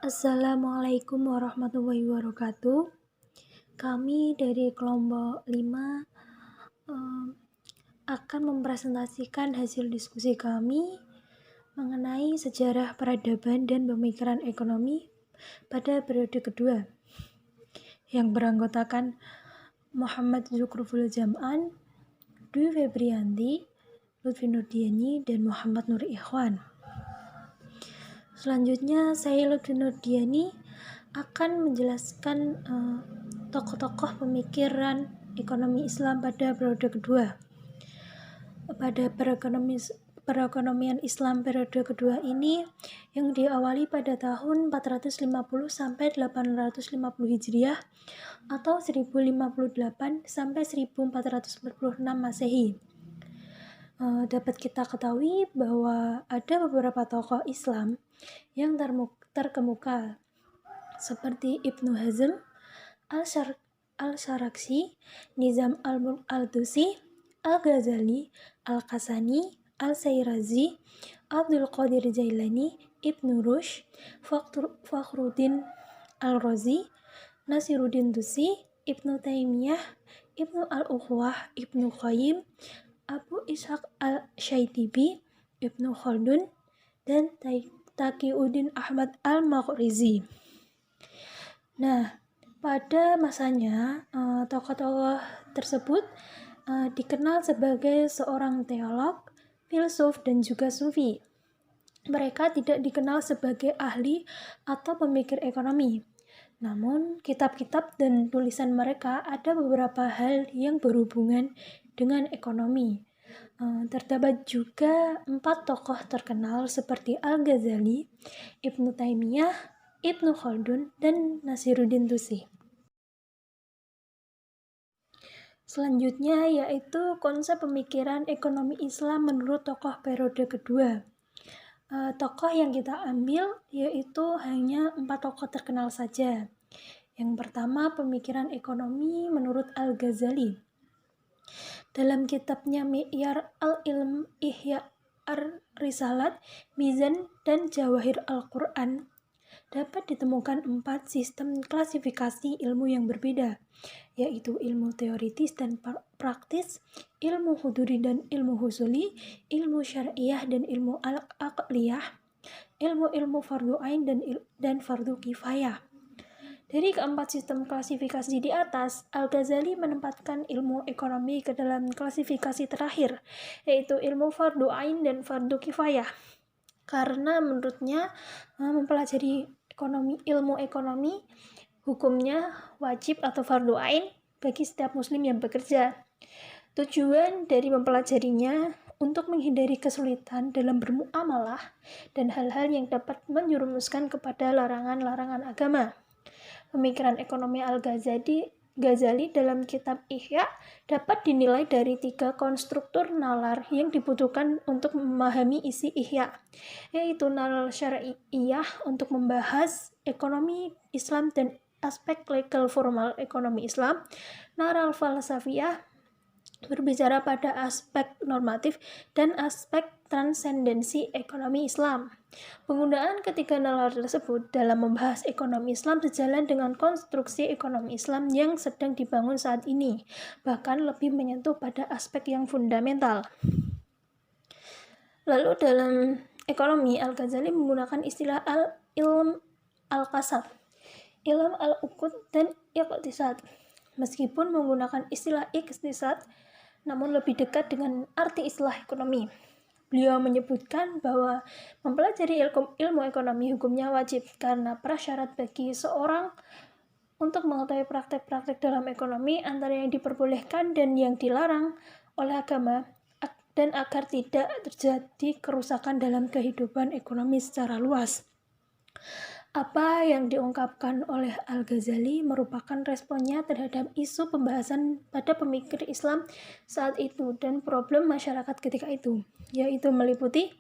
Assalamualaikum warahmatullahi wabarakatuh. Kami dari kelompok 5 akan mempresentasikan hasil diskusi kami mengenai sejarah peradaban dan pemikiran ekonomi pada periode kedua yang beranggotakan Muhammad Zukruful Jam'an, Dwi Febrianti, Lutfi Nurdiani, dan Muhammad Nur Ikhwan. Selanjutnya, saya Lutfi Nurdiani akan menjelaskan tokoh-tokoh pemikiran ekonomi Islam pada periode kedua. Pada perekonomian Islam periode kedua ini yang diawali pada tahun 450 sampai 850 Hijriah atau 1058 sampai 1446 Masehi. Dapat kita ketahui bahwa ada beberapa tokoh Islam yang terkemuka seperti Ibnu Hazm, Al-Sharaksi, Nizam al-Mulk al-Tusi, Al-Ghazali, Al-Kasani, Al-Sayrazi, Abdul Qadir Jailani, Ibnu Rushd, Fakhruddin Al-Razi, Nasiruddin Tusi, Ibnu Taimiyah, Ibnu Al-Ukhwah, Ibnu Qayyim, Abu Ishaq al-Syaitibi, Ibnu Khaldun, dan Taqiyuddin Ahmad al-Maghrizi. Nah, pada masanya tokoh-tokoh tersebut dikenal sebagai seorang teolog, filsuf, dan juga sufi. Mereka tidak dikenal sebagai ahli atau pemikir ekonomi. Namun, kitab-kitab dan tulisan mereka ada beberapa hal yang berhubungan dengan ekonomi. Terdapat juga 4 tokoh terkenal seperti Al-Ghazali, Ibnu Taimiyah, Ibnu Khaldun, dan Nasiruddin Tusi. Selanjutnya yaitu konsep pemikiran ekonomi Islam menurut tokoh periode kedua. Tokoh yang kita ambil yaitu hanya 4 tokoh terkenal saja. Yang pertama, pemikiran ekonomi menurut Al-Ghazali. Dalam kitabnya Mi'yar al-Ilm, Ihya ar-Risalat, Mizan, dan Jawahir Al-Quran dapat ditemukan 4 sistem klasifikasi ilmu yang berbeda, yaitu ilmu teoritis dan praktis, ilmu huduri dan ilmu husuli, ilmu syariah dan ilmu al-aqliyah, ilmu fardu ain dan fardu kifayah. Dari keempat sistem klasifikasi di atas, Al-Ghazali menempatkan ilmu ekonomi ke dalam klasifikasi terakhir, yaitu ilmu fardu ain dan fardu kifayah. Karena menurutnya mempelajari ilmu ekonomi hukumnya wajib atau fardu ain bagi setiap muslim yang bekerja. Tujuan dari mempelajarinya untuk menghindari kesulitan dalam bermuamalah dan hal-hal yang dapat menjerumuskan kepada larangan-larangan agama. Pemikiran ekonomi Al-Ghazali dalam kitab Ihya dapat dinilai dari 3 konstruktur nalar yang dibutuhkan untuk memahami isi Ihya, yaitu nalar syariah untuk membahas ekonomi Islam dan aspek legal formal ekonomi Islam, nalar falsafiyah berbicara pada aspek normatif dan aspek transendensi ekonomi Islam. Penggunaan ketiga nalar tersebut dalam membahas ekonomi Islam sejalan dengan konstruksi ekonomi Islam yang sedang dibangun saat ini, bahkan lebih menyentuh pada aspek yang fundamental. Lalu dalam ekonomi, Al-Ghazali menggunakan istilah ilm al-kasab, ilm al-uqud, dan iqtisad. Meskipun menggunakan istilah iqtisad, namun lebih dekat dengan arti istilah ekonomi. Beliau menyebutkan bahwa mempelajari ilmu ekonomi hukumnya wajib karena prasyarat bagi seorang untuk mengetahui praktek-praktek dalam ekonomi antara yang diperbolehkan dan yang dilarang oleh agama dan agar tidak terjadi kerusakan dalam kehidupan ekonomi secara luas. Apa yang diungkapkan oleh Al-Ghazali merupakan responnya terhadap isu pembahasan pada pemikir Islam saat itu dan problem masyarakat ketika itu, yaitu meliputi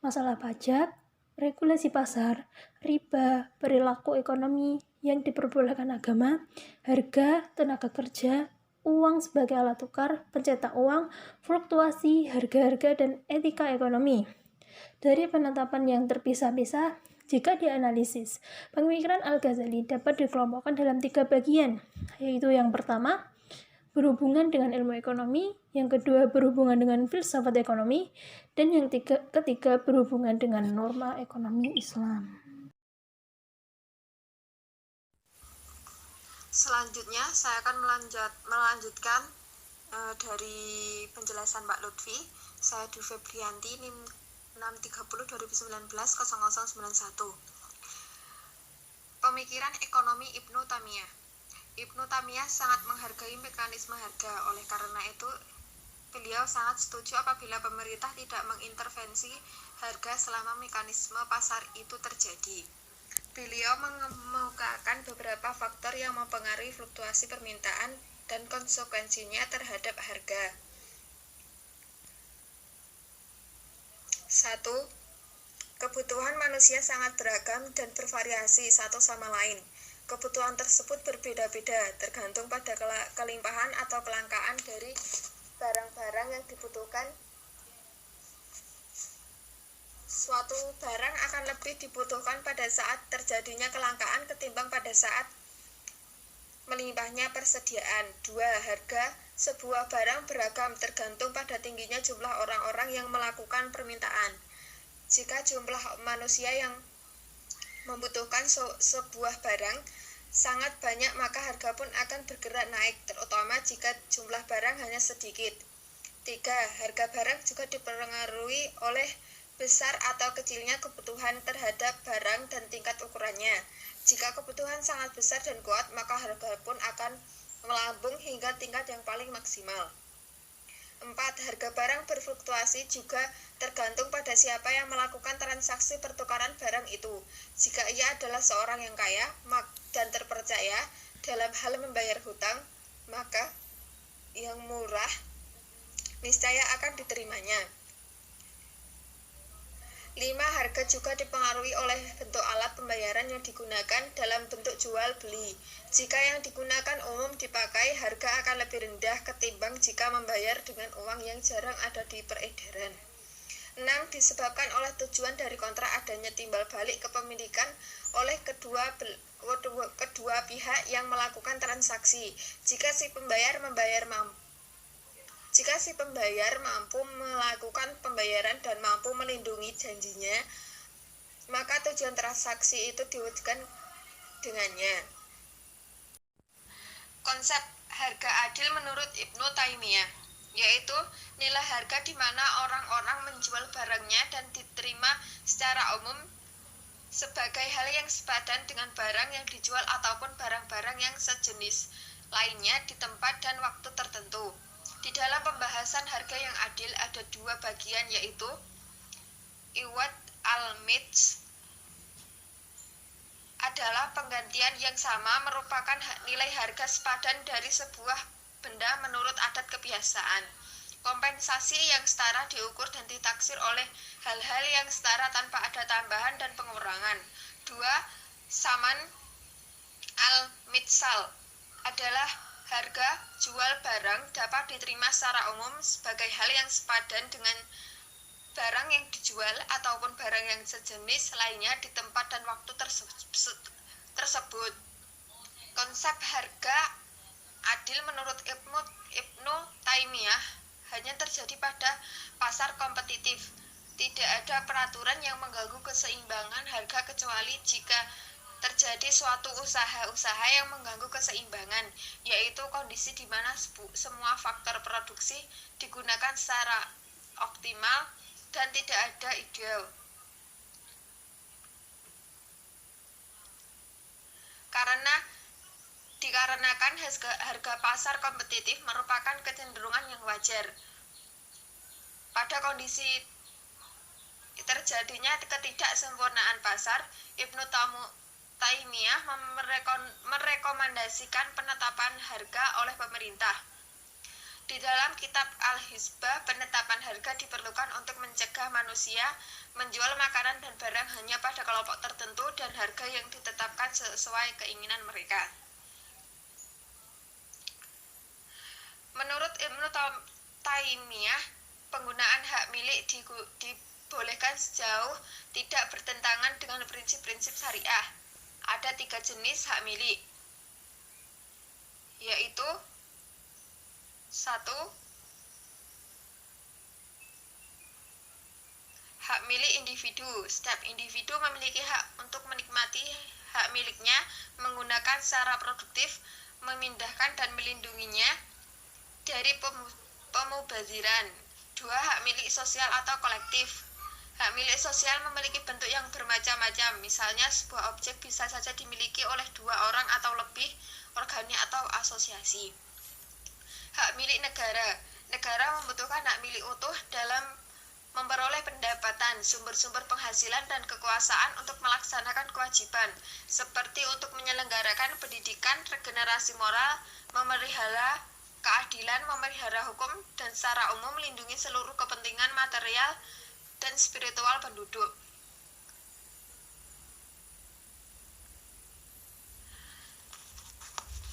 masalah pajak, regulasi pasar, riba, perilaku ekonomi yang diperbolehkan agama, harga, tenaga kerja, uang sebagai alat tukar, pencetak uang, fluktuasi, harga-harga, dan etika ekonomi. Dari penetapan yang terpisah-pisah, Jika dianalisis, pemikiran Al-Ghazali dapat dikelompokkan dalam 3 bagian, yaitu yang pertama, berhubungan dengan ilmu ekonomi, yang kedua berhubungan dengan filsafat ekonomi, dan yang ketiga berhubungan dengan norma ekonomi Islam. Selanjutnya saya akan melanjutkan dari penjelasan Pak Lutfi. Saya Dwi Febrianti, NIM 630 2019 0091. Pemikiran ekonomi Ibnu Taimiyah. Ibnu Taimiyah sangat menghargai mekanisme harga. Oleh karena itu, beliau sangat setuju apabila pemerintah tidak mengintervensi harga selama mekanisme pasar itu terjadi. Beliau mengemukakan beberapa faktor yang mempengaruhi fluktuasi permintaan dan konsekuensinya terhadap harga. 1. Kebutuhan manusia sangat beragam dan bervariasi satu sama lain. Kebutuhan tersebut berbeda-beda, tergantung pada kelimpahan atau kelangkaan dari barang-barang yang dibutuhkan. Suatu barang akan lebih dibutuhkan pada saat terjadinya kelangkaan ketimbang pada saat melimpahnya persediaan. 2. Harga sebuah barang beragam tergantung pada tingginya jumlah orang-orang yang melakukan permintaan. Jika jumlah manusia yang membutuhkan sebuah barang sangat banyak, maka harga pun akan bergerak naik, terutama jika jumlah barang hanya sedikit. 3. Harga barang juga dipengaruhi oleh besar atau kecilnya kebutuhan terhadap barang dan tingkat ukurannya. Jika kebutuhan sangat besar dan kuat, maka harga pun akan melambung hingga tingkat yang paling maksimal. 4. Harga barang berfluktuasi juga tergantung pada siapa yang melakukan transaksi pertukaran barang itu. Jika ia adalah seorang yang kaya dan terpercaya dalam hal membayar hutang, maka yang murah niscaya akan diterimanya. 5. Harga juga dipengaruhi oleh bentuk alat pembayaran yang digunakan dalam bentuk jual beli. Jika yang digunakan umum dipakai, harga akan lebih rendah ketimbang jika membayar dengan uang yang jarang ada di peredaran. 6. Disebabkan oleh tujuan dari kontrak adanya timbal balik kepemilikan oleh kedua pihak yang melakukan transaksi. Jika si pembayar mampu melakukan pembayaran dan mampu melindungi janjinya, maka tujuan transaksi itu diwujudkan dengannya. Konsep harga adil menurut Ibnu Taimiyah, yaitu nilai harga di mana orang-orang menjual barangnya dan diterima secara umum sebagai hal yang sepadan dengan barang yang dijual ataupun barang-barang yang sejenis lainnya di tempat dan waktu tertentu. Di dalam pembahasan harga yang adil ada 2 bagian, yaitu iwad al-mitz adalah penggantian yang sama merupakan nilai harga sepadan dari sebuah benda menurut adat kebiasaan. Kompensasi yang setara diukur dan ditaksir oleh hal-hal yang setara tanpa ada tambahan dan pengurangan. 2. Saman al-mitsal adalah harga jual barang dapat diterima secara umum sebagai hal yang sepadan dengan barang yang dijual ataupun barang yang sejenis lainnya di tempat dan waktu tersebut. Konsep harga adil menurut Ibnu Taimiyah hanya terjadi pada pasar kompetitif. Tidak ada peraturan yang mengganggu keseimbangan harga kecuali jika terjadi suatu usaha-usaha yang mengganggu keseimbangan, yaitu kondisi di mana semua faktor produksi digunakan secara optimal dan tidak ada ideal. Dikarenakan harga pasar kompetitif merupakan kecenderungan yang wajar. Pada kondisi terjadinya ketidaksempurnaan pasar, Ibnu Taimiyah merekomendasikan penetapan harga oleh pemerintah. Di dalam kitab Al-Hizbah, penetapan harga diperlukan untuk mencegah manusia menjual makanan dan barang hanya pada kelompok tertentu dan harga yang ditetapkan sesuai keinginan mereka. Menurut Ibnu Taimiyah, penggunaan hak milik dibolehkan sejauh tidak bertentangan dengan prinsip-prinsip syariah. Ada 3 jenis hak milik, yaitu 1. Hak milik individu. Setiap individu memiliki hak untuk menikmati hak miliknya menggunakan secara produktif, memindahkan dan melindunginya dari pemubaziran. 2. Hak milik sosial atau kolektif. Hak milik sosial memiliki bentuk yang bermacam-macam. Misalnya, sebuah objek bisa saja dimiliki oleh 2 orang atau lebih, organisasi atau asosiasi. Hak milik negara. Negara membutuhkan hak milik utuh dalam memperoleh pendapatan, sumber-sumber penghasilan, dan kekuasaan untuk melaksanakan kewajiban, seperti untuk menyelenggarakan pendidikan, regenerasi moral, memelihara keadilan, memelihara hukum, dan secara umum melindungi seluruh kepentingan material dan spiritual penduduk.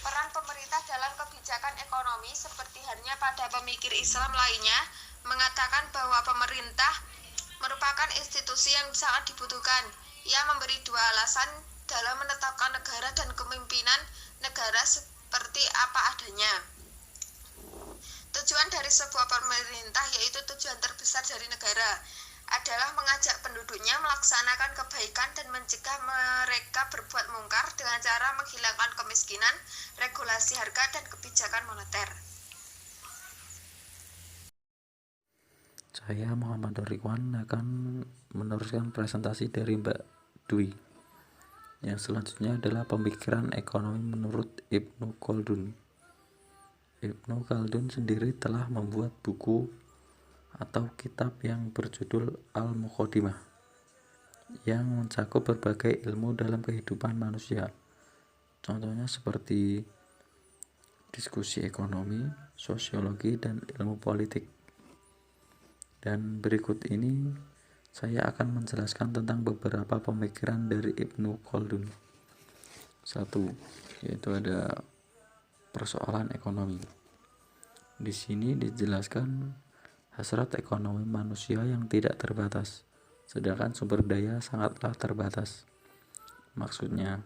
Peran pemerintah dalam kebijakan ekonomi seperti halnya pada pemikir Islam lainnya mengatakan bahwa pemerintah merupakan institusi yang sangat dibutuhkan. Ia memberi 2 alasan dalam menetapkan negara dan kepemimpinan negara seperti apa adanya. Tujuan dari sebuah pemerintah, yaitu tujuan terbesar dari negara, adalah mengajak penduduknya melaksanakan kebaikan dan mencegah mereka berbuat mungkar dengan cara menghilangkan kemiskinan, regulasi harga, dan kebijakan moneter. Saya Muhammad Ridwan akan meneruskan presentasi dari Mbak Dwi. Yang selanjutnya adalah pemikiran ekonomi menurut Ibnu Khaldun. Ibnu Khaldun sendiri telah membuat buku atau kitab yang berjudul Al-Muqaddimah yang mencakup berbagai ilmu dalam kehidupan manusia. Contohnya seperti diskusi ekonomi, sosiologi, dan ilmu politik. Dan berikut ini saya akan menjelaskan tentang beberapa pemikiran dari Ibnu Khaldun. 1. Yaitu ada persoalan ekonomi. Di sini dijelaskan hasrat ekonomi manusia yang tidak terbatas, sedangkan sumber daya sangatlah terbatas. Maksudnya,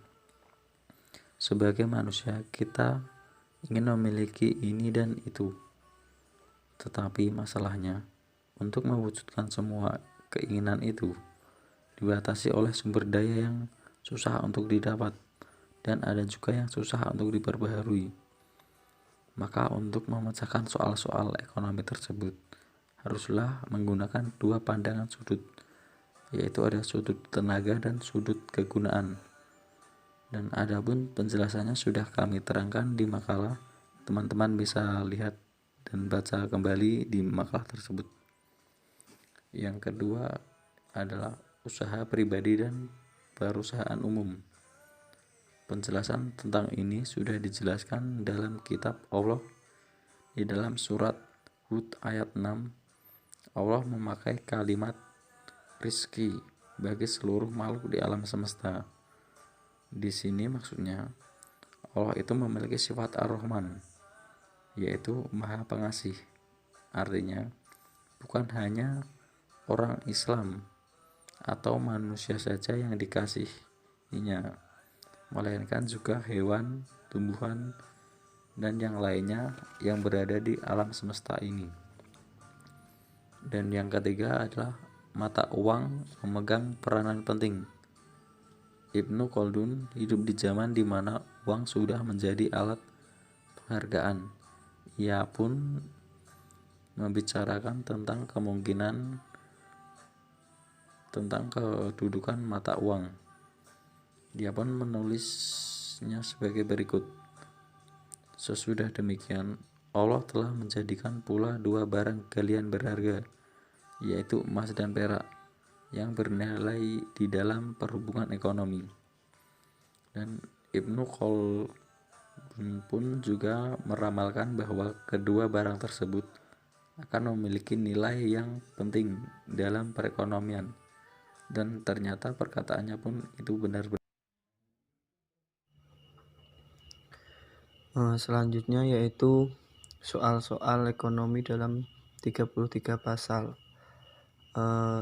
sebagai manusia kita ingin memiliki ini dan itu. Tetapi masalahnya, untuk mewujudkan semua keinginan itu dibatasi oleh sumber daya yang susah untuk didapat dan ada juga yang susah untuk diperbaharui. Maka untuk memecahkan soal-soal ekonomi tersebut haruslah menggunakan 2 pandangan sudut, yaitu ada sudut tenaga dan sudut kegunaan. Dan adapun penjelasannya sudah kami terangkan di makalah, teman-teman bisa lihat dan baca kembali di makalah tersebut. Yang kedua adalah usaha pribadi dan perusahaan umum. Penjelasan tentang ini sudah dijelaskan dalam kitab Allah di dalam surat Hud ayat 6. Allah memakai kalimat rizki bagi seluruh makhluk di alam semesta. Di sini maksudnya Allah itu memiliki sifat Ar-Rahman, yaitu Maha Pengasih. Artinya bukan hanya orang Islam atau manusia saja yang dikasihinya, melainkan juga hewan, tumbuhan, dan yang lainnya yang berada di alam semesta ini. Dan yang ketiga adalah mata uang memegang peranan penting. Ibnu Khaldun hidup di zaman di mana uang sudah menjadi alat penghargaan. Ia pun membicarakan tentang kemungkinan tentang kedudukan mata uang. Dia pun menulisnya sebagai berikut. Sesudah demikian, Allah telah menjadikan pula 2 barang galian berharga, yaitu emas dan perak, yang bernilai di dalam perhubungan ekonomi. Dan Ibnu Khaldun pun juga meramalkan bahwa kedua barang tersebut akan memiliki nilai yang penting dalam perekonomian. Dan ternyata perkataannya pun itu benar-benar. Selanjutnya yaitu soal-soal ekonomi dalam 33 pasal.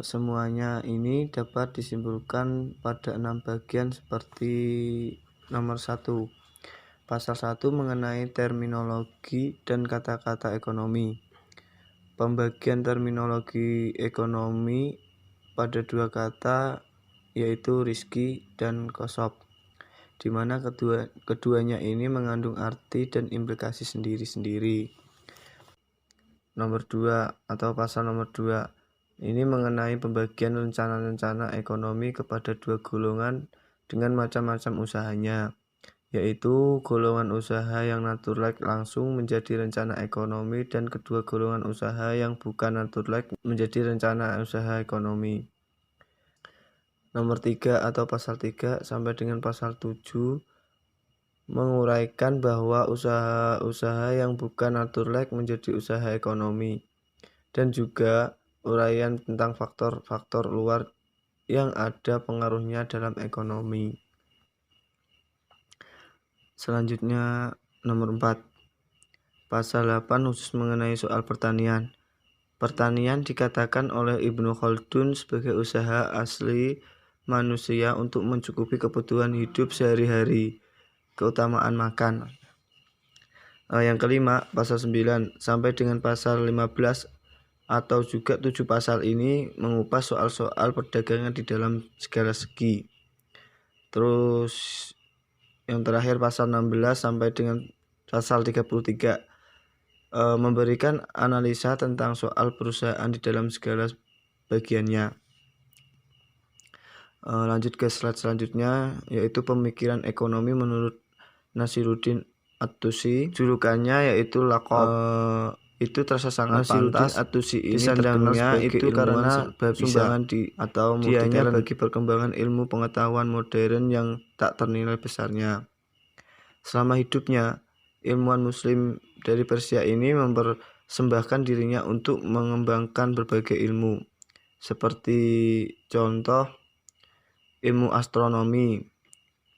Semuanya ini dapat disimpulkan pada 6 bagian seperti nomor 1. Pasal 1 mengenai terminologi dan kata-kata ekonomi. Pembagian terminologi ekonomi pada 2 kata yaitu rizki dan kosop, di mana keduanya ini mengandung arti dan implikasi sendiri-sendiri. Nomor 2 atau pasal nomor 2 ini mengenai pembagian rencana-rencana ekonomi kepada 2 golongan dengan macam-macam usahanya, yaitu golongan usaha yang naturlek langsung menjadi rencana ekonomi dan kedua golongan usaha yang bukan naturlek menjadi rencana usaha ekonomi. Nomor 3 atau pasal 3 sampai dengan pasal 7 menguraikan bahwa usaha-usaha yang bukan naturlek menjadi usaha ekonomi, dan juga uraian tentang faktor-faktor luar yang ada pengaruhnya dalam ekonomi. Selanjutnya nomor 4. Pasal 8 khusus mengenai soal pertanian. Pertanian dikatakan oleh Ibnu Khaldun sebagai usaha asli manusia untuk mencukupi kebutuhan hidup sehari-hari, keutamaan makan. Yang kelima, pasal 9 sampai dengan pasal 15 atau juga 7 pasal ini mengupas soal-soal perdagangan di dalam segala segi. Terus yang terakhir pasal 16 sampai dengan pasal 33 memberikan analisa tentang soal perusahaan di dalam segala bagiannya. Lanjut ke slide selanjutnya, yaitu pemikiran ekonomi menurut Nasiruddin At-Tusi. Julukannya yaitu Laqab. Itu terasa sangat pantas disandangnya itu karena sumbangan atau dianya bagi perkembangan ilmu pengetahuan modern yang tak ternilai besarnya. Selama hidupnya, ilmuwan muslim dari Persia ini mempersembahkan dirinya untuk mengembangkan berbagai ilmu, seperti contoh ilmu astronomi,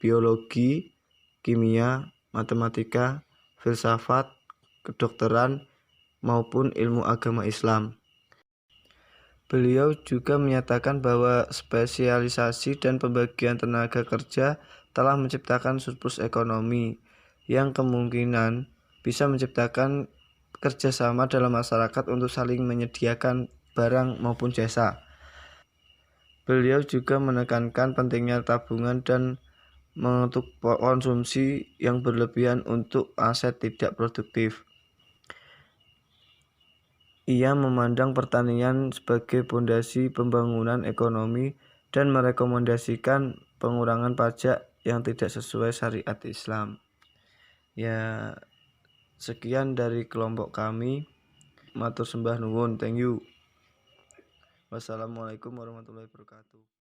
biologi, kimia, matematika, filsafat, kedokteran, maupun ilmu agama Islam. Beliau juga menyatakan bahwa spesialisasi dan pembagian tenaga kerja telah menciptakan surplus ekonomi yang kemungkinan bisa menciptakan kerjasama dalam masyarakat untuk saling menyediakan barang maupun jasa. Beliau juga menekankan pentingnya tabungan dan mengutuk konsumsi yang berlebihan untuk aset tidak produktif. Ia memandang pertanian sebagai pondasi pembangunan ekonomi dan merekomendasikan pengurangan pajak yang tidak sesuai syariat Islam. Ya, sekian dari kelompok kami. Matur sembah nuwun, thank you. Wassalamualaikum warahmatullahi wabarakatuh.